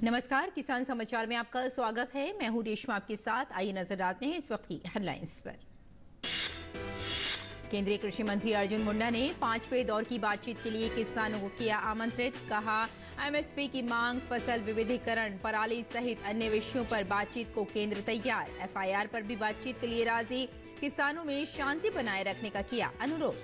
नमस्कार, किसान समाचार में आपका स्वागत है। मैं हूं रेशमा आपके साथ। आइए नजर डालते हैं इस वक्त की हेडलाइंस पर। केंद्रीय कृषि मंत्री अर्जुन मुंडा ने 5वें दौर की बातचीत के लिए किसानों को किया आमंत्रित। कहा, एमएसपी की मांग, फसल विविधीकरण, पराली सहित अन्य विषयों पर बातचीत को केंद्र तैयार। एफआईआर पर भी बातचीत के लिए राजी। किसानों में शांति बनाए रखने का किया अनुरोध।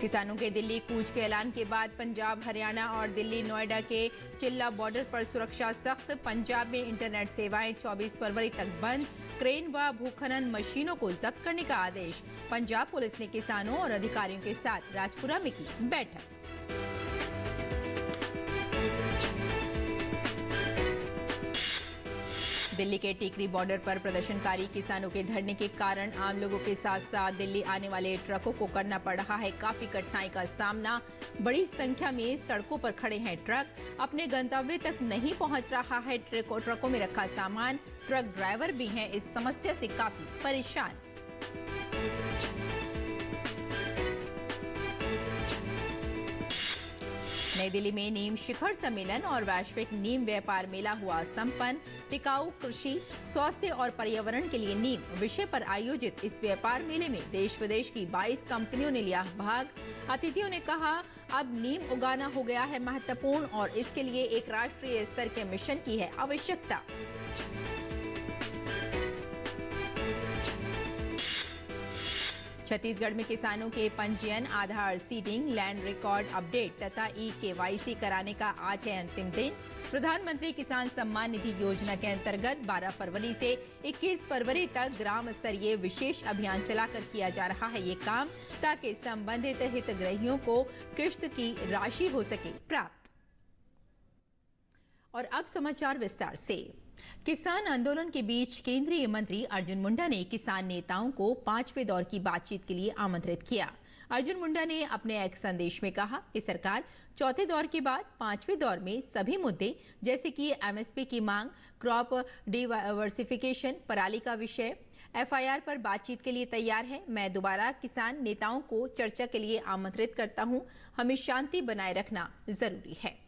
किसानों के दिल्ली कूच के ऐलान के बाद पंजाब, हरियाणा और दिल्ली नोएडा के चिल्ला बॉर्डर पर सुरक्षा सख्त। पंजाब में इंटरनेट सेवाएं 24 फरवरी तक बंद। क्रेन व भूखनन मशीनों को जब्त करने का आदेश। पंजाब पुलिस ने किसानों और अधिकारियों के साथ राजपुरा में की बैठक। दिल्ली के टीकरी बॉर्डर पर प्रदर्शनकारी किसानों के धरने के कारण आम लोगों के साथ साथ दिल्ली आने वाले ट्रकों को करना पड़ रहा है काफी कठिनाई का सामना। बड़ी संख्या में सड़कों पर खड़े हैं ट्रक। अपने गंतव्य तक नहीं पहुंच रहा है ट्रकों में रखा सामान। ट्रक ड्राइवर भी हैं इस समस्या से काफी परेशान। नई दिल्ली में नीम शिखर सम्मेलन और वैश्विक नीम व्यापार मेला हुआ संपन्न। टिकाऊ कृषि, स्वास्थ्य और पर्यावरण के लिए नीम विषय पर आयोजित इस व्यापार मेले में देश विदेश की 22 कंपनियों ने लिया भाग। अतिथियों ने कहा, अब नीम उगाना हो गया है महत्वपूर्ण और इसके लिए एक राष्ट्रीय स्तर के मिशन की है आवश्यकता। छत्तीसगढ़ में किसानों के पंजीयन, आधार सीडिंग, लैंड रिकॉर्ड अपडेट तथा ई-केवाईसी कराने का आज है अंतिम दिन। प्रधानमंत्री किसान सम्मान निधि योजना के अंतर्गत 12 फरवरी से 21 फरवरी तक ग्राम स्तरीय विशेष अभियान चलाकर किया जा रहा है ये काम, ताकि संबंधित हितग्राहियों को किश्त की राशि हो सके प्राप्त। और अब समाचार विस्तार से। किसान आंदोलन के बीच केंद्रीय मंत्री अर्जुन मुंडा ने किसान नेताओं को 5वें दौर की बातचीत के लिए आमंत्रित किया। अर्जुन मुंडा ने अपने एक संदेश में कहा कि सरकार चौथे दौर के बाद 5वें दौर में सभी मुद्दे जैसे कि एमएसपी की मांग, क्रॉप डाइवर्सिफिकेशन, पराली का विषय, एफआईआर पर बातचीत के लिए तैयार है। मैं दोबारा किसान नेताओं को चर्चा के लिए आमंत्रित करता हूं। हमें शांति बनाए रखना जरूरी है।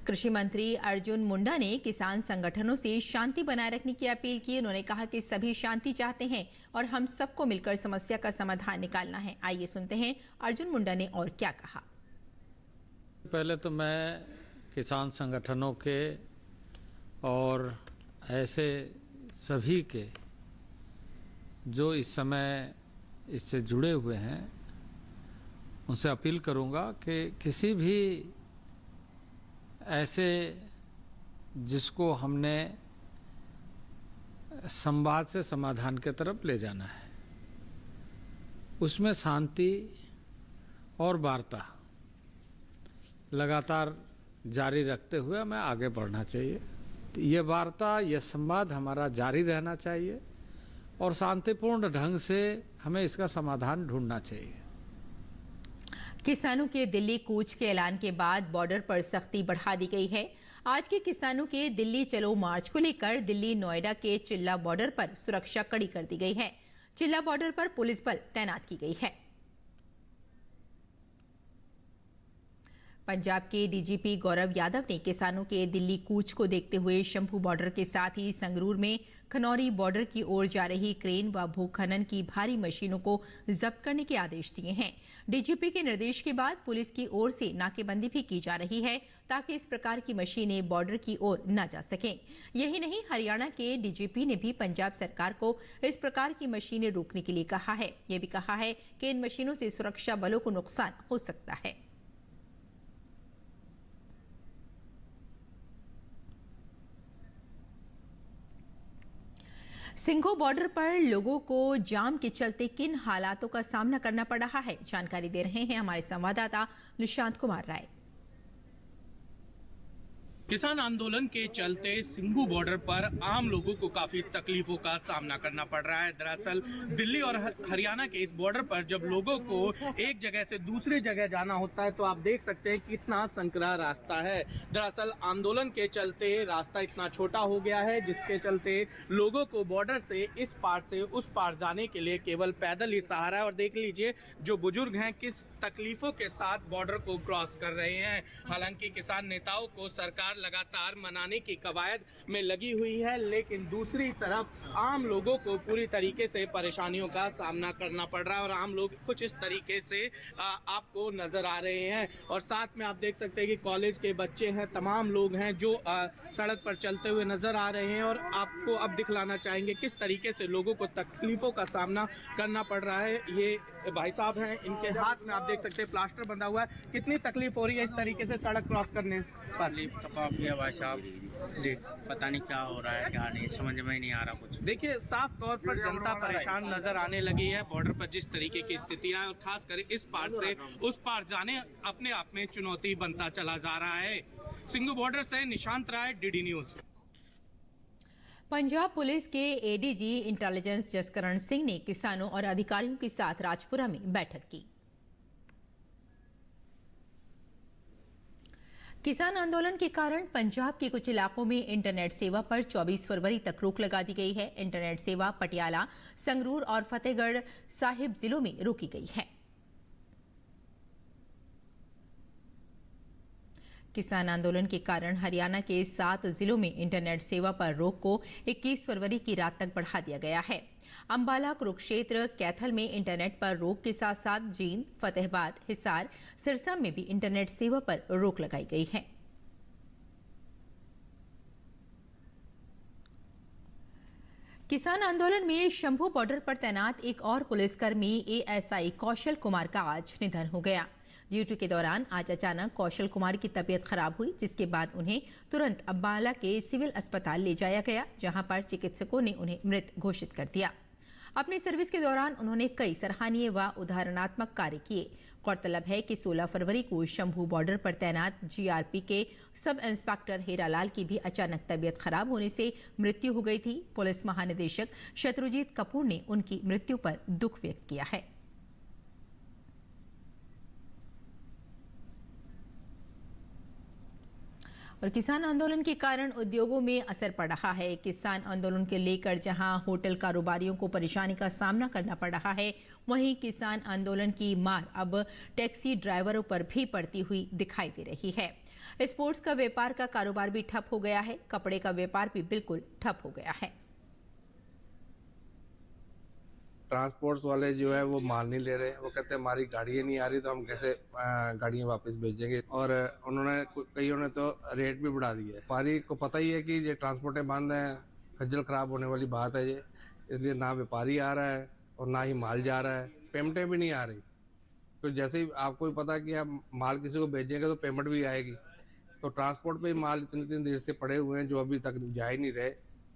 कृषि मंत्री अर्जुन मुंडा ने किसान संगठनों से शांति बनाए रखने की अपील की। उन्होंने कहा कि सभी शांति चाहते हैं और हम सबको मिलकर समस्या का समाधान निकालना है। आइए सुनते हैं अर्जुन मुंडा ने और क्या कहा। पहले तो मैं किसान संगठनों के और ऐसे सभी के जो इस समय इससे जुड़े हुए हैं उनसे अपील करूंगा कि किसी भी ऐसे जिसको हमने संवाद से समाधान की तरफ ले जाना है, उसमें शांति और वार्ता लगातार जारी रखते हुए हमें आगे बढ़ना चाहिए। तो ये वार्ता, ये संवाद हमारा जारी रहना चाहिए और शांतिपूर्ण ढंग से हमें इसका समाधान ढूंढना चाहिए। किसानों के दिल्ली कूच के ऐलान के बाद बॉर्डर पर सख्ती बढ़ा दी गई है। आज के किसानों के दिल्ली चलो मार्च को लेकर दिल्ली नोएडा के चिल्ला बॉर्डर पर सुरक्षा कड़ी कर दी गई है। चिल्ला बॉर्डर पर पुलिस बल तैनात की गई है। पंजाब के डीजीपी गौरव यादव ने किसानों के दिल्ली कूच को देखते हुए शंभू बॉर्डर के साथ ही संगरूर में खनौरी बॉर्डर की ओर जा रही क्रेन व भूखनन की भारी मशीनों को जब्त करने के आदेश दिए हैं। डीजीपी के निर्देश के बाद पुलिस की ओर से नाकेबंदी भी की जा रही है ताकि इस प्रकार की मशीनें बॉर्डर की ओर न जा सकें। यही नहीं, हरियाणा के डीजीपी ने भी पंजाब सरकार को इस प्रकार की मशीनें रोकने के लिए कहा है। यह भी कहा है कि इन मशीनों से सुरक्षा बलों को नुकसान हो सकता है। सिंघो बॉर्डर पर लोगों को जाम के चलते किन हालातों का सामना करना पड़ रहा है, जानकारी दे रहे हैं हमारे संवाददाता निशांत कुमार राय। किसान आंदोलन के चलते सिंघू बॉर्डर पर आम लोगों को काफी तकलीफों का सामना करना पड़ रहा है। दरअसल दिल्ली और हरियाणा के इस बॉर्डर पर जब लोगों को एक जगह से दूसरी जगह जाना होता है तो आप देख सकते हैं कितना संकरा रास्ता है। दरअसल आंदोलन के चलते रास्ता इतना छोटा हो गया है जिसके चलते लोगों को बॉर्डर से इस पार से उस पार जाने के लिए केवल पैदल ही सहारा है। और देख लीजिए जो बुजुर्ग हैं किस तकलीफों के साथ बॉर्डर को क्रॉस कर रहे हैं। हालांकि किसान नेताओं को सरकार लगातार मनाने की कवायद में लगी हुई है, लेकिन दूसरी तरफ आम लोगों को पूरी तरीके से परेशानियों का सामना करना पड़ रहा है और आम लोग कुछ इस तरीके से आपको नजर आ रहे हैं। और साथ में आप देख सकते हैं कि कॉलेज के बच्चे हैं, तमाम लोग हैं जो सड़क पर चलते हुए नजर आ रहे हैं और आपको अब दिखलाना चाहेंगे किस तरीके से लोगों को तकलीफों का सामना करना पड़ रहा है। ये भाई साहब हैं, इनके हाथ में आप देख सकते हैं प्लास्टर बंधा हुआ है। कितनी तकलीफ हो रही है इस तरीके से सड़क क्रॉस करने पर? तकलीफ तो काफ़ी है भाई साहब जी, पता नहीं क्या हो रहा है क्या नहीं, समझ में ही नहीं आ रहा कुछ। देखिए साफ तौर पर जनता परेशान नजर आने लगी है बॉर्डर पर जिस तरीके की स्थितियां और खास कर इस पार से उस पार जाने अपने आप में चुनौती बनता चला जा रहा है। सिंघू बॉर्डर से निशांत राय, डीडी न्यूज। पंजाब पुलिस के एडीजी इंटेलिजेंस जसकरण सिंह ने किसानों और अधिकारियों के साथ राजपुरा में बैठक की। किसान आंदोलन के कारण पंजाब के कुछ इलाकों में इंटरनेट सेवा पर 24 फरवरी तक रोक लगा दी गई है। इंटरनेट सेवा पटियाला, संगरूर और फतेहगढ़ साहिब जिलों में रोकी गई है। किसान आंदोलन के कारण हरियाणा के 7 जिलों में इंटरनेट सेवा पर रोक को 21 फरवरी की रात तक बढ़ा दिया गया है। अंबाला, कुरुक्षेत्र, कैथल में इंटरनेट पर रोक के साथ साथ जींद, फतेहाबाद, हिसार, सिरसा में भी इंटरनेट सेवा पर रोक लगाई गई है। किसान आंदोलन में शंभू बॉर्डर पर तैनात एक और पुलिसकर्मी एएसआई कौशल कुमार का आज निधन हो गया। ड्यूटी के दौरान आज अचानक कौशल कुमार की तबीयत खराब हुई, जिसके बाद उन्हें तुरंत अंबाला के सिविल अस्पताल ले जाया गया, जहां पर चिकित्सकों ने उन्हें मृत घोषित कर दिया। अपनी सर्विस के दौरान उन्होंने कई सराहनीय व उदाहरणात्मक कार्य किए। गौरतलब है कि 16 फरवरी को शंभू बॉर्डर पर तैनात जीआरपी के सब इंस्पेक्टर हीरालाल की भी अचानक तबीयत खराब होने से मृत्यु हो गई थी। पुलिस महानिदेशक शत्रुजीत कपूर ने उनकी मृत्यु पर दुख व्यक्त किया है। और किसान आंदोलन के कारण उद्योगों में असर पड़ रहा है। किसान आंदोलन के लेकर जहां होटल कारोबारियों को परेशानी का सामना करना पड़ रहा है, वहीं किसान आंदोलन की मार अब टैक्सी ड्राइवरों पर भी पड़ती हुई दिखाई दे रही है। स्पोर्ट्स का व्यापार का कारोबार भी ठप हो गया है। कपड़े का व्यापार भी बिल्कुल ठप हो गया है। ट्रांसपोर्ट्स वाले जो है वो माल नहीं ले रहे। वो कहते हैं हमारी गाड़ियाँ नहीं आ रही तो हम कैसे गाड़ियाँ वापस भेजेंगे। और उन्होंने कईयों ने तो रेट भी बढ़ा दिया है। व्यापारी को पता ही है कि ये ट्रांसपोर्टें बंद हैं, खज्जल खराब होने वाली बात है ये, इसलिए ना व्यापारी आ रहा है और ना ही माल जा रहा है। पेमेंटें भी नहीं आ रही। तो जैसे ही आपको भी पता है कि आप माल किसी को भेजेंगे तो पेमेंट भी आएगी। तो ट्रांसपोर्ट पे माल इतनी देर से पड़े हुए हैं जो अभी तक जा ही नहीं रहे।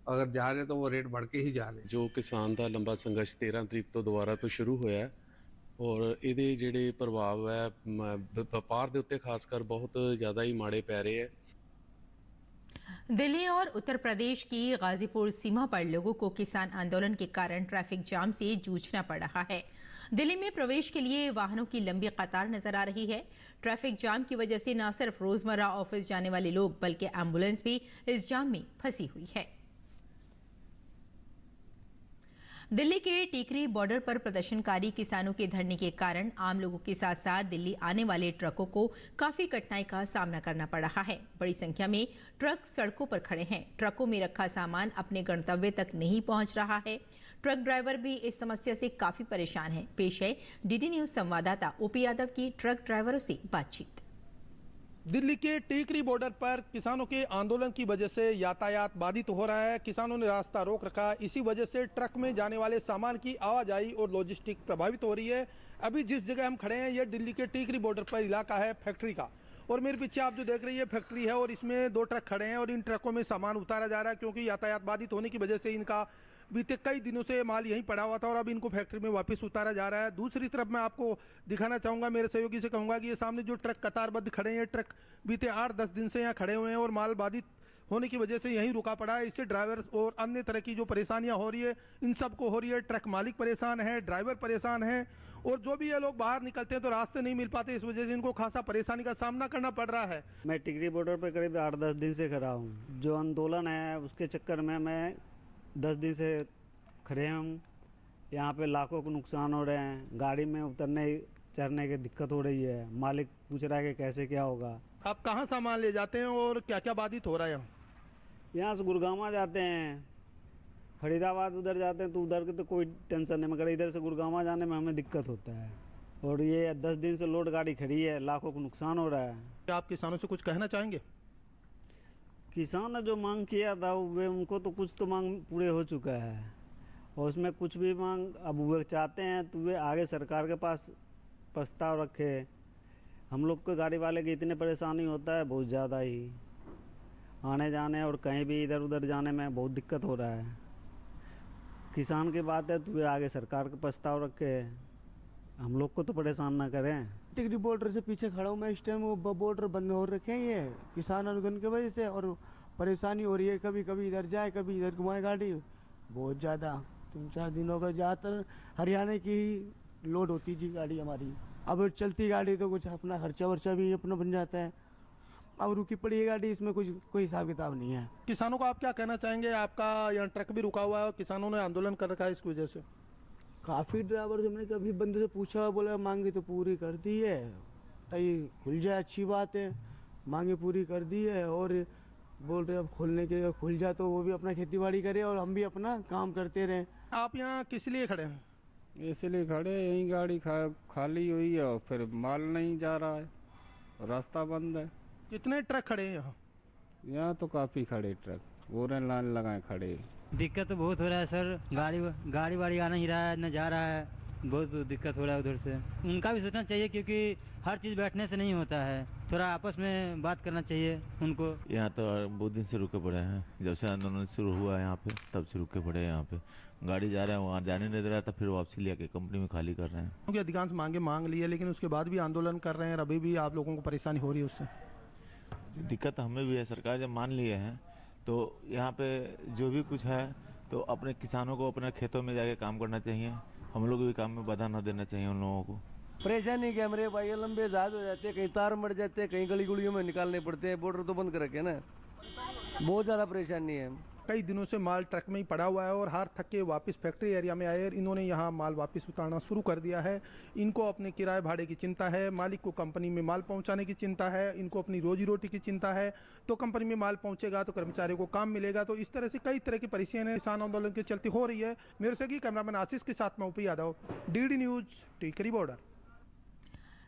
अगर जा रहे तो वो रेट बढ़ के ही जा रहे। ਜੋ ਕਿਸਾਨ ਦਾ ਲੰਬਾ ਸੰਘਰਸ਼ 13 ਤਰੀਕ ਤੋਂ ਦੁਬਾਰਾ ਤੋਂ ਸ਼ੁਰੂ ਹੋਇਆ ਹੈ ਔਰ ਇਹਦੇ ਜਿਹੜੇ ਪ੍ਰਭਾਵ ਹੈ ਵਪਾਰ ਦੇ ਉੱਤੇ ਖਾਸ ਕਰ ਬਹੁਤ ਜ਼ਿਆਦਾ ਹੀ ਮਾੜੇ ਪੈ ਰਹੇ ਹੈ। दिल्ली और उत्तर प्रदेश की गाजीपुर सीमा पर लोगों को किसान आंदोलन के कारण ट्रैफिक जाम से जूझना पड़ रहा है। दिल्ली में प्रवेश के लिए वाहनों की लंबी कतार नजर आ रही है। ट्रैफिक जाम की वजह से न सिर्फ रोजमर्रा ऑफिस जाने वाले लोग बल्कि एम्बुलेंस भी इस जाम में फंसी हुई है। दिल्ली के टीकरी बॉर्डर पर प्रदर्शनकारी किसानों के धरने के कारण आम लोगों के साथ साथ दिल्ली आने वाले ट्रकों को काफी कठिनाई का सामना करना पड़ रहा है। बड़ी संख्या में ट्रक सड़कों पर खड़े हैं। ट्रकों में रखा सामान अपने गंतव्य तक नहीं पहुंच रहा है। ट्रक ड्राइवर भी इस समस्या से काफी परेशान हैं। पेश है डीडी न्यूज संवाददाता ओपी यादव की ट्रक ड्राइवरों से बातचीत। दिल्ली के टीकरी बॉर्डर पर किसानों के आंदोलन की वजह से यातायात बाधित हो रहा है। किसानों ने रास्ता रोक रखा। इसी वजह से ट्रक में जाने वाले सामान की आवाजाही और लॉजिस्टिक प्रभावित हो रही है। अभी जिस जगह हम खड़े हैं यह दिल्ली के टीकरी बॉर्डर पर इलाका है फैक्ट्री का, और मेरे पीछे आप जो देख रही है फैक्ट्री है और इसमें 2 ट्रक खड़े हैं और इन ट्रकों में सामान उतारा जा रहा है क्योंकि यातायात बाधित होने की वजह से इनका बीते कई दिनों से माल यहीं पड़ा हुआ था और अब इनको फैक्ट्री में वापस उतारा जा रहा है। दूसरी तरफ मैं आपको दिखाना चाहूँगा, मेरे सहयोगी से कहूँगा कि ये सामने जो ट्रक कतारबद्ध खड़े हैं, ट्रक बीते 8-10 दिन से यहाँ खड़े हुए हैं और माल बाधित होने की वजह से यहीं रुका पड़ा है। इससे ड्राइवर और अन्य तरह की जो परेशानियां हो रही है, इन सबको हो रही है। ट्रक मालिक परेशान है, ड्राइवर परेशान है और जो भी ये लोग बाहर निकलते हैं तो रास्ते नहीं मिल पाते, इस वजह से इनको खासा परेशानी का सामना करना पड़ रहा है। मैं टिकरी बॉर्डर पर करीब 8-10 दिन से खड़ा हूँ। जो आंदोलन है उसके चक्कर में मैं 10 दिन से खड़े हूँ। यहाँ पे लाखों को नुकसान हो रहे हैं, गाड़ी में उतरने चढ़ने की दिक्कत हो रही है। मालिक पूछ रहा है कि कैसे क्या होगा। आप कहाँ सामान ले जाते हैं और क्या क्या बाधित हो रहा है यहाँ? यहाँ से गुड़गांव जाते हैं, फरीदाबाद उधर जाते हैं तो उधर की तो कोई टेंशन नहीं, मगर इधर से गुड़गांव जाने में हमें दिक्कत होता है। और ये 10 दिन से लोड गाड़ी खड़ी है, लाखों को नुकसान हो रहा है। क्या आप किसानों से कुछ कहना चाहेंगे? किसान ने जो मांग किया था वे उनको तो कुछ तो मांग पूरे हो चुका है और उसमें कुछ भी मांग अब वे चाहते हैं तो वे आगे सरकार के पास प्रस्ताव रखे। हम लोग को गाड़ी वाले की इतनी परेशानी होता है, बहुत ज़्यादा ही आने जाने और कहीं भी इधर उधर जाने में बहुत दिक्कत हो रहा है। किसान की बात है तो वे आगे सरकार का प्रस्ताव रखे, हम लोग को तो परेशान ना करें। टिकरी बॉर्डर से पीछे खड़ा हूँ मैं इस टाइम। वो बॉर्डर बंद हो रखे हैं ये किसान आंदोलन की वजह से और परेशानी हो रही है। कभी कभी इधर जाए, कभी इधर घुमाए गाड़ी, बहुत ज़्यादा 3-4 दिनों का ज़्यादातर हरियाणा की ही लोड होती जी गाड़ी हमारी। अब चलती गाड़ी तो कुछ अपना खर्चा वर्चा भी अपना बन जाता है। अब रुकी पड़ी है गाड़ी, इसमें कुछ कोई हिसाब किताब नहीं है। किसानों को आप क्या कहना चाहेंगे? आपका यहाँ ट्रक भी रुका हुआ है और किसानों ने आंदोलन कर रखा है इसकी वजह से। काफ़ी ड्राइवर से मैंने कभी बंदे से पूछा, बोला मांगे तो पूरी कर दी है, ये खुल जाए अच्छी बात है, मांगे पूरी कर दी है। और बोल रहे अब खुलने के खुल जाए तो वो भी अपना खेती बाड़ी करे और हम भी अपना काम करते रहें। आप यहाँ किस लिए खड़े हैं? इसलिए खड़े, यही गाड़ी खाली हुई है और फिर माल नहीं जा रहा है, रास्ता बंद है। कितने ट्रक खड़े हैं यहाँ? यहाँ तो काफ़ी खड़े ट्रक, पूरे लाइन लगाए खड़े। दिक्कत तो बहुत हो रहा है सर, गाड़ी वाड़ी आ नहीं रहा है, न जा रहा है, बहुत दिक्कत हो रहा है उधर से। उनका भी सोचना चाहिए क्योंकि हर चीज़ बैठने से नहीं होता है, थोड़ा आपस में बात करना चाहिए उनको। यहाँ तो बहुत दिन से रुके पड़े हैं, जब से आंदोलन शुरू हुआ है यहाँ पे तब से रुके पड़े हैं। यहाँ पे गाड़ी जा रहा है, वहाँ जाने नहीं दे रहा था, फिर वापसी लेके कंपनी में खाली कर रहे हैं। क्योंकि अधिकांश मांगे मांग ली है लेकिन उसके बाद भी आंदोलन कर रहे हैं, अभी भी आप लोगों को परेशानी हो रही है उससे। दिक्कत हमें भी है, सरकार जब मान लिए हैं तो यहाँ पे जो भी कुछ है तो अपने किसानों को अपने खेतों में जाके काम करना चाहिए। हम लोग भी काम में बाधा न देना चाहिए उन लोगों को। परेशानी क्या हमारे भाई, लंबे जहाज हो जाते हैं, कहीं तार मर जाते हैं, कहीं गली गुलियों में निकालने पड़ते हैं। बॉर्डर तो बंद कर रखे ना, बहुत ज़्यादा परेशानी है। कई दिनों से माल ट्रक में ही पड़ा हुआ है और हार थक के वापस फैक्ट्री एरिया में आए। इन्होंने यहाँ माल वापस उतारना शुरू कर दिया है। इनको अपने किराए भाड़े की चिंता है, मालिक को कंपनी में माल पहुँचाने की चिंता है, इनको अपनी रोजी रोटी की चिंता है। तो कंपनी में माल पहुँचेगा तो कर्मचारियों को काम मिलेगा। तो इस तरह से कई तरह की परेशानियां किसान आंदोलन के चलते हो रही है। मेरे से कैमरामैन आशीष के साथ में ओपी यादव, DD न्यूज, टिकरी बॉर्डर।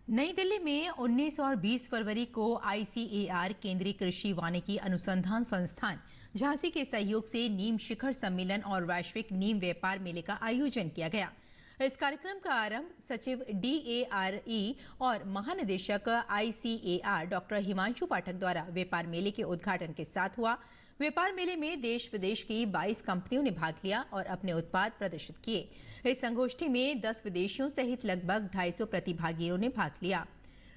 नई दिल्ली में 19 और 20 फरवरी को ICAR केंद्रीय कृषि वानिकी अनुसंधान संस्थान झांसी के सहयोग से नीम शिखर सम्मेलन और वैश्विक नीम व्यापार मेले का आयोजन किया गया। इस कार्यक्रम का आरंभ सचिव DARE और महानिदेशक ICAR डॉक्टर हिमांशु पाठक द्वारा व्यापार मेले के उद्घाटन के साथ हुआ। व्यापार मेले में देश विदेश की 22 कंपनियों ने भाग लिया और अपने उत्पाद प्रदर्शित किए। इस संगोष्ठी में 10 विदेशियों सहित लगभग 250 प्रतिभागियों ने भाग लिया।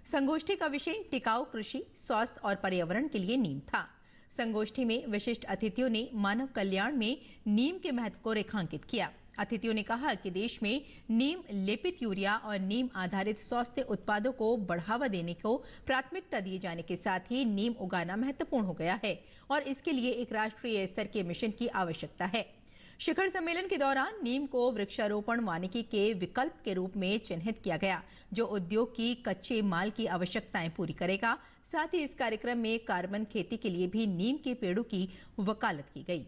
संगोष्ठी का विषय टिकाऊ कृषि, स्वास्थ्य और पर्यावरण के लिए नीम था। संगोष्ठी में विशिष्ट अतिथियों ने मानव कल्याण में नीम के महत्व को रेखांकित किया। अतिथियों ने कहा कि देश में नीम लेपित यूरिया और नीम आधारित स्वास्थ्य उत्पादों को बढ़ावा देने को प्राथमिकता दिए जाने के साथ ही नीम उगाना महत्वपूर्ण हो गया है और इसके लिए एक राष्ट्रीय स्तर के मिशन की आवश्यकता है। शिखर सम्मेलन के दौरान नीम को वृक्षारोपण वानिकी के विकल्प के रूप में चिन्हित किया गया, जो उद्योग की कच्चे माल की आवश्यकताएं पूरी करेगा। साथ ही इस कार्यक्रम में कार्बन खेती के लिए भी नीम के पेड़ों की वकालत की गई।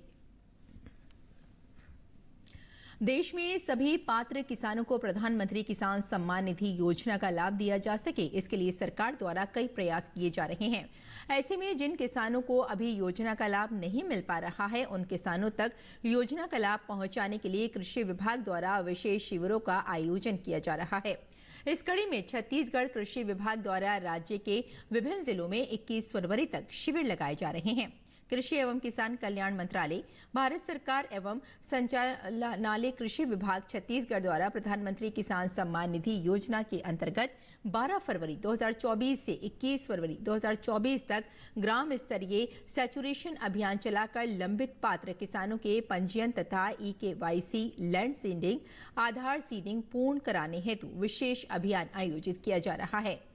देश में सभी पात्र किसानों को प्रधानमंत्री किसान सम्मान निधि योजना का लाभ दिया जा सके, इसके लिए सरकार द्वारा कई प्रयास किए जा रहे हैं। ऐसे में जिन किसानों को अभी योजना का लाभ नहीं मिल पा रहा है, उन किसानों तक योजना का लाभ पहुंचाने के लिए कृषि विभाग द्वारा विशेष शिविरों का आयोजन किया जा रहा है। इस कड़ी में छत्तीसगढ़ कृषि विभाग द्वारा राज्य के विभिन्न जिलों में 21 फरवरी तक शिविर लगाए जा रहे हैं। कृषि एवं किसान कल्याण मंत्रालय, भारत सरकार एवं संचालनालय कृषि विभाग छत्तीसगढ़ द्वारा प्रधानमंत्री किसान सम्मान निधि योजना के अंतर्गत 12 फरवरी 2024 से 21 फरवरी 2024 तक ग्राम स्तरीय सैचुरेशन अभियान चलाकर लंबित पात्र किसानों के पंजीयन तथा EKYC लैंड सीडिंग, आधार सीडिंग पूर्ण कराने हेतु विशेष अभियान आयोजित किया जा रहा है।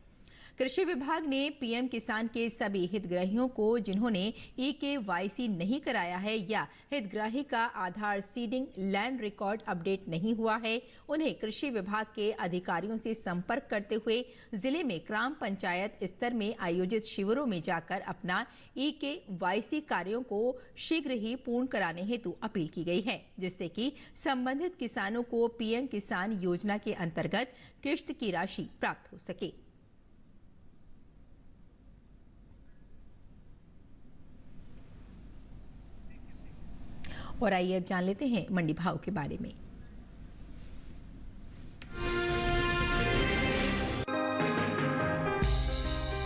कृषि विभाग ने पीएम किसान के सभी हितग्राहियों को जिन्होंने EKYC नहीं कराया है या हितग्राही का आधार सीडिंग लैंड रिकॉर्ड अपडेट नहीं हुआ है, उन्हें कृषि विभाग के अधिकारियों से संपर्क करते हुए जिले में ग्राम पंचायत स्तर में आयोजित शिविरों में जाकर अपना EKYC कार्यों को शीघ्र ही पूर्ण कराने हेतु अपील की गई है, जिससे कि संबंधित किसानों को पीएम किसान योजना के अंतर्गत किश्त की राशि प्राप्त हो सके। और आइए अब जान लेते हैं मंडी भाव के बारे में।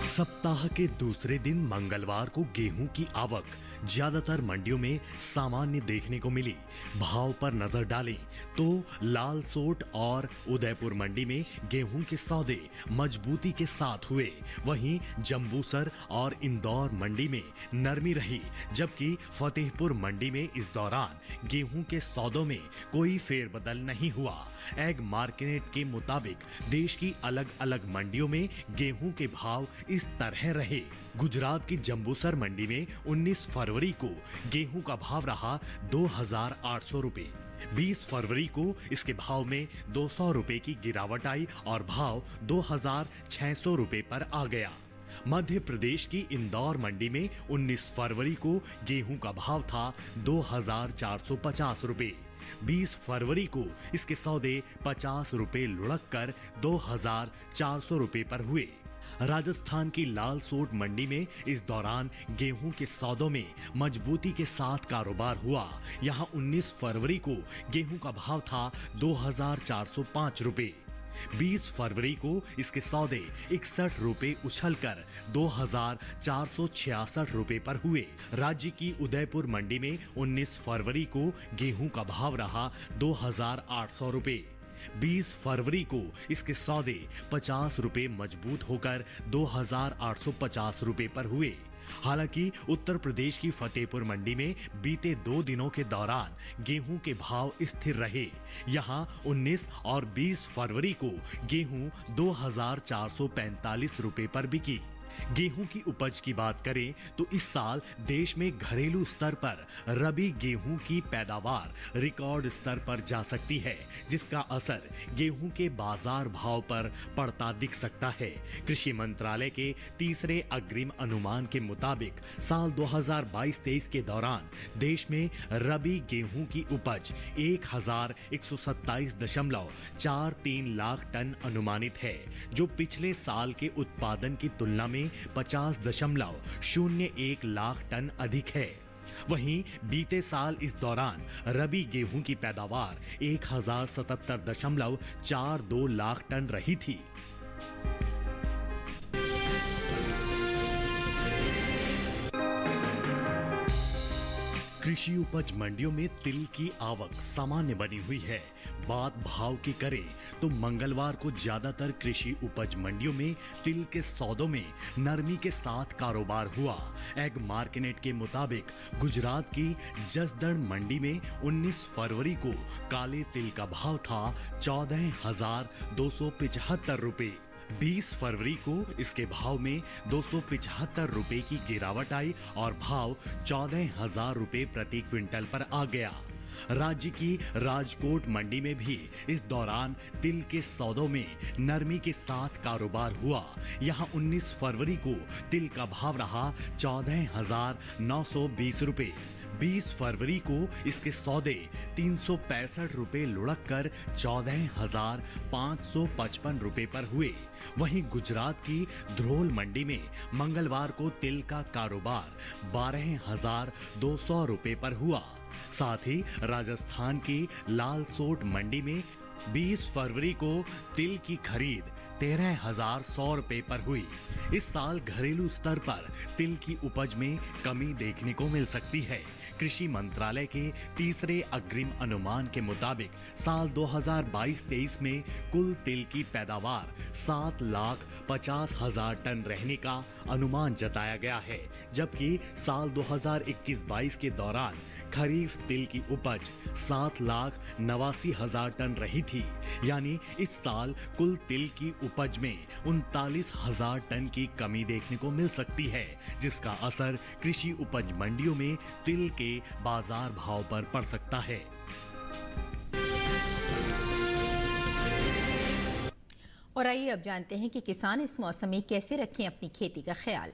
सप्ताह के दूसरे दिन मंगलवार को गेहूं की आवक ज्यादातर मंडियों में सामान्य देखने को मिली। भाव पर नजर डालें तो लाल सोट और उदयपुर मंडी में गेहूं के सौदे मजबूती के साथ हुए, वहीं जंबूसर और इंदौर मंडी में नरमी रही, जबकि फतेहपुर मंडी में इस दौरान गेहूं के सौदों में कोई फेरबदल नहीं हुआ। एग मार्केट के मुताबिक देश की अलग अलग मंडियों में गेहूं के भाव इस तरह रहे। गुजरात की जंबूसर मंडी में 19 फरवरी को गेहूं का भाव रहा 2,800 रुपए। 20 फरवरी को इसके भाव में 200 रुपए की गिरावट आई और भाव 2,600 रुपए पर आ गया। मध्य प्रदेश की इंदौर मंडी में 19 फरवरी को गेहूं का भाव था 2,450 रुपए। 20 फरवरी को इसके सौदे 50 रुपए लुढ़क कर 2,400 रुपए पर हुए। राजस्थान की लाल सोट मंडी में इस दौरान गेहूं के सौदों में मजबूती के साथ कारोबार हुआ। यहां 19 फरवरी को गेहूं का भाव था 2,405 रुपए। 20 फरवरी को इसके सौदे 61 रुपए उछलकर 2,466 रुपए पर हुए। राज्य की उदयपुर मंडी में 19 फरवरी को गेहूं का भाव रहा 2,800 रुपए। 20 फरवरी को इसके सौदे 50 रुपए मजबूत होकर 2,850 रुपए पर हुए। हालांकि उत्तर प्रदेश की फतेहपुर मंडी में बीते 2 दिनों के दौरान गेहूं के भाव स्थिर रहे। यहां 19 और 20 फरवरी को गेहूं 2,445 रुपए पर बिकी। गेहूं की उपज की बात करें तो इस साल देश में घरेलू स्तर पर रबी गेहूं की पैदावार रिकॉर्ड स्तर पर जा सकती है, जिसका असर गेहूं के बाजार भाव पर पड़ता दिख सकता है। कृषि मंत्रालय के तीसरे अग्रिम अनुमान के मुताबिक साल 2022-23 के दौरान देश में रबी गेहूं की उपज 1,127.43 लाख टन अनुमानित है, जो पिछले साल के उत्पादन की तुलना में 50.01 लाख टन अधिक है। वहीं बीते साल इस दौरान रबी गेहूं की पैदावार 1,077.42 लाख टन रही थी। कृषि उपज मंडियों में तिल की आवक सामान्य बनी हुई है। बात भाव की करें तो मंगलवार को ज्यादातर कृषि उपज मंडियों में तिल के सौदों में नरमी के साथ कारोबार हुआ। एग मार्केट के मुताबिक गुजरात की जसदण मंडी में 19 फरवरी को काले तिल का भाव था 14,275 रुपए। 20 फरवरी को इसके भाव में 275 रुपए की गिरावट आई और भाव 14,000 रुपए प्रति क्विंटल पर आ गया। राज्य की राजकोट मंडी में भी इस दौरान तिल के सौदों में नरमी के साथ कारोबार हुआ। यहां 19 फरवरी को तिल का भाव रहा 14,920 रुपए। 20 फरवरी को इसके सौदे 365 रुपए लुढ़क कर 14,555 रुपए पर हुए। वहीं गुजरात की ध्रोल मंडी में मंगलवार को तिल का कारोबार 12,200 रुपए पर हुआ। साथ ही राजस्थान की लाल सोट मंडी में 20 फरवरी को तिल की खरीद 13,100 रुपए पर हुई। इस साल घरेलू स्तर पर तिल की उपज में कमी देखने को मिल सकती है। कृषि मंत्रालय के तीसरे अग्रिम अनुमान के मुताबिक साल 2022-23 में कुल तिल की पैदावार 7,50,000 टन रहने का अनुमान जताया गया है, जबकि साल 2021-22 के दौरान खरीफ तिल की उपज 7,89,000 टन रही थी। यानी इस साल कुल तिल की उपज में 39,000 टन की कमी देखने को मिल सकती है, जिसका असर कृषि उपज मंडियों में तिल के बाजार भाव पर पड़ सकता है। और आइए अब जानते हैं कि किसान इस मौसम में कैसे रखें अपनी खेती का ख्याल।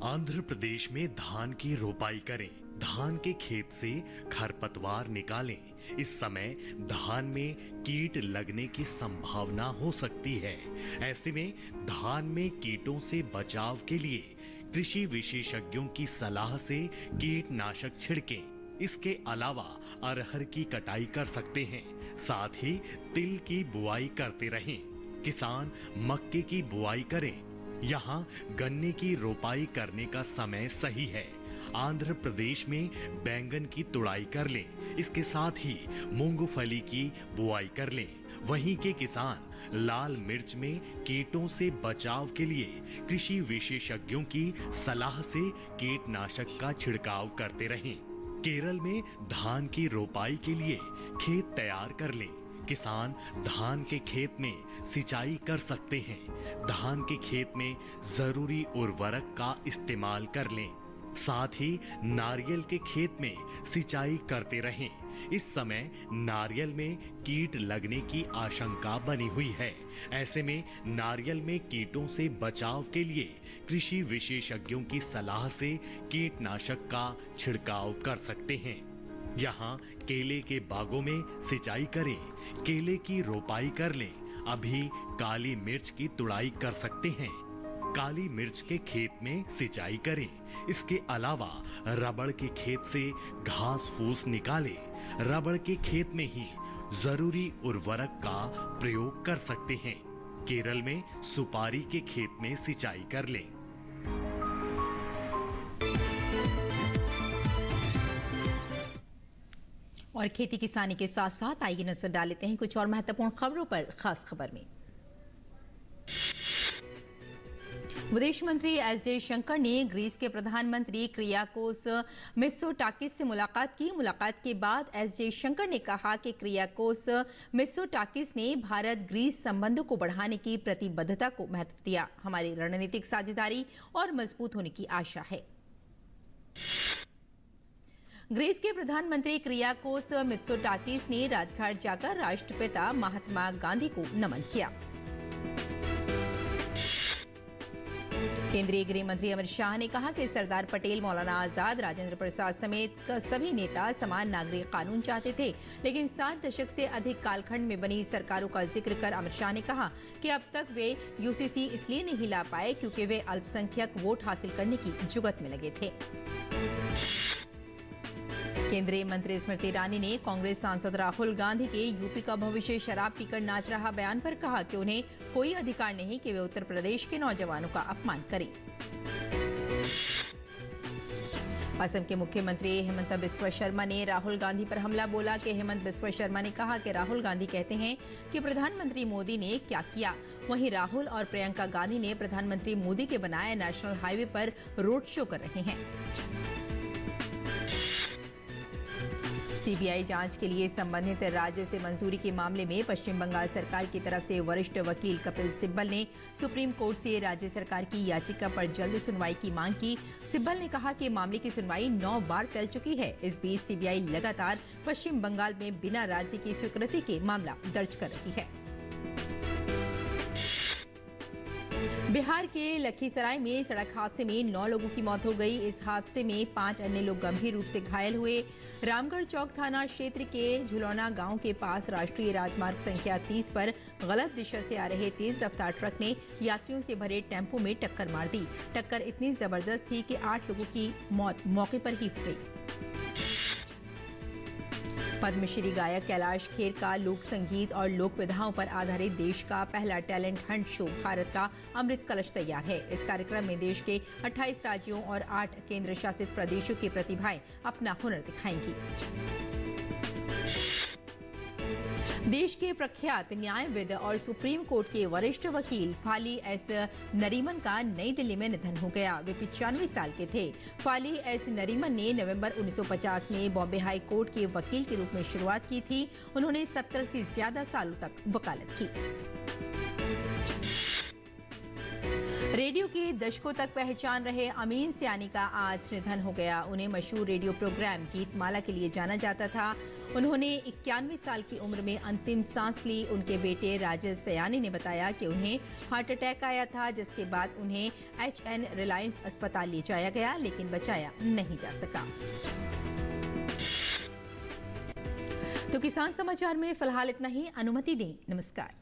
आंध्र प्रदेश में धान की रोपाई करें। धान के खेत से खरपतवार निकालें। इस समय धान में कीट लगने की संभावना हो सकती है। ऐसे में धान में कीटों से बचाव के लिए कृषि विशेषज्ञों की सलाह से कीटनाशक छिड़कें। इसके अलावा अरहर की कटाई कर सकते हैं। साथ ही तिल की बुआई करते रहें। किसान मक्के की बुआई करें। यहाँ गन्ने की रोपाई करने का समय सही है। आंध्र प्रदेश में बैंगन की तुड़ाई कर लें। इसके साथ ही मूंगफली की बुआई कर लें। वहीं के किसान लाल मिर्च में कीटों से बचाव के लिए कृषि विशेषज्ञों की सलाह से कीटनाशक का छिड़काव करते रहें। केरल में धान की रोपाई के लिए खेत तैयार कर लें। किसान धान के खेत में सिंचाई कर सकते हैं। धान के खेत में जरूरी उर्वरक का इस्तेमाल कर लें। साथ ही नारियल के खेत में सिंचाई करते रहें। इस समय नारियल में कीट लगने की आशंका बनी हुई है। ऐसे में नारियल में कीटों से बचाव के लिए कृषि विशेषज्ञों की सलाह से कीटनाशक का छिड़काव कर सकते हैं। यहाँ केले के बागों में सिंचाई करें। केले की रोपाई कर लें। अभी काली मिर्च की तुड़ाई कर सकते हैं। काली मिर्च के खेत में सिंचाई करें। इसके अलावा रबड़ के खेत से घास फूस निकालें। रबड़ के खेत में ही जरूरी उर्वरक का प्रयोग कर सकते हैं। केरल में सुपारी के खेत में सिंचाई कर लें। और खेती किसानी के साथ साथ आइए नजर डाल लेते हैं कुछ और महत्वपूर्ण खबरों पर। खास खबर में विदेश मंत्री एस जयशंकर ने ग्रीस के प्रधानमंत्री क्रियाकोस मित्सोटाकिस से मुलाकात की। मुलाकात के बाद एस जयशंकर ने कहा कि क्रियाकोस मित्सोटाकिस ने भारत ग्रीस संबंधों को बढ़ाने की प्रतिबद्धता को महत्व दिया। हमारी रणनीतिक साझेदारी और मजबूत होने की आशा है। ग्रीस के प्रधानमंत्री क्रियाकोस मित्सोटाकिस ने राजघाट जाकर राष्ट्रपिता महात्मा गांधी को नमन किया। केंद्रीय गृह मंत्री अमित शाह ने कहा कि सरदार पटेल, मौलाना आजाद, राजेंद्र प्रसाद समेत सभी नेता समान नागरिक कानून चाहते थे, लेकिन 7 दशक से अधिक कालखंड में बनी सरकारों का जिक्र कर अमित शाह ने कहा कि अब तक वे यूसीसी इसलिए नहीं ला पाए क्योंकि वे अल्पसंख्यक वोट हासिल करने की जुगत में लगे थे। केंद्रीय मंत्री स्मृति ईरानी ने कांग्रेस सांसद राहुल गांधी के यूपी का भविष्य शराब पीकर नाच रहा बयान पर कहा कि उन्हें कोई अधिकार नहीं कि वे उत्तर प्रदेश के नौजवानों का अपमान करें। असम के मुख्यमंत्री हेमंत बिस्वा शर्मा ने राहुल गांधी पर हमला बोला कि हेमंत बिस्वा शर्मा ने कहा कि राहुल गांधी कहते हैं कि प्रधानमंत्री मोदी ने क्या किया। वहीं राहुल और प्रियंका गांधी ने प्रधानमंत्री मोदी के बनाए नेशनल हाईवे पर रोड शो कर रहे हैं। सीबीआई जांच के लिए संबंधित राज्य से मंजूरी के मामले में पश्चिम बंगाल सरकार की तरफ से वरिष्ठ वकील कपिल सिब्बल ने सुप्रीम कोर्ट से राज्य सरकार की याचिका पर जल्द सुनवाई की मांग की। सिब्बल ने कहा कि मामले की सुनवाई 9 बार टल चुकी है। इस बीच सीबीआई लगातार पश्चिम बंगाल में बिना राज्य की स्वीकृति के मामला दर्ज कर रही है। बिहार के लखीसराय में सड़क हादसे में 9 लोगों की मौत हो गई। इस हादसे में 5 अन्य लोग गंभीर रूप से घायल हुए। रामगढ़ चौक थाना क्षेत्र के झुलौना गांव के पास राष्ट्रीय राजमार्ग संख्या 30 पर गलत दिशा से आ रहे तेज रफ्तार ट्रक ने यात्रियों से भरे टेम्पो में टक्कर मार दी। टक्कर इतनी जबरदस्त थी कि 8 लोगों की मौत मौके पर ही हो गई। पद्मश्री गायक कैलाश खेर का लोक संगीत और लोक विधाओं पर आधारित देश का पहला टैलेंट हंट शो भारत का अमृत कलश तैयार है। इस कार्यक्रम में देश के 28 राज्यों और 8 केंद्र शासित प्रदेशों की प्रतिभाएं अपना हुनर दिखाएंगी। देश के प्रख्यात न्यायविद और सुप्रीम कोर्ट के वरिष्ठ वकील फाली एस नरीमन का नई दिल्ली में निधन हो गया। वे 95 साल के थे। फाली एस नरीमन ने नवंबर 1950 में बॉम्बे हाई कोर्ट के वकील के रूप में शुरुआत की थी। उन्होंने 70 से ज्यादा सालों तक वकालत की। रेडियो के दशकों तक पहचान रहे अमीन सयानी का आज निधन हो गया। उन्हें मशहूर रेडियो प्रोग्राम गीतमाला के लिए जाना जाता था। उन्होंने 91 साल की उम्र में अंतिम सांस ली। उनके बेटे राजेश सयानी ने बताया कि उन्हें हार्ट अटैक आया था, जिसके बाद उन्हें HN रिलायंस अस्पताल ले जाया गया, लेकिन बचाया नहीं जा सका। तो किसान समाचार में फिलहाल इतना ही। अनुमति दें। नमस्कार।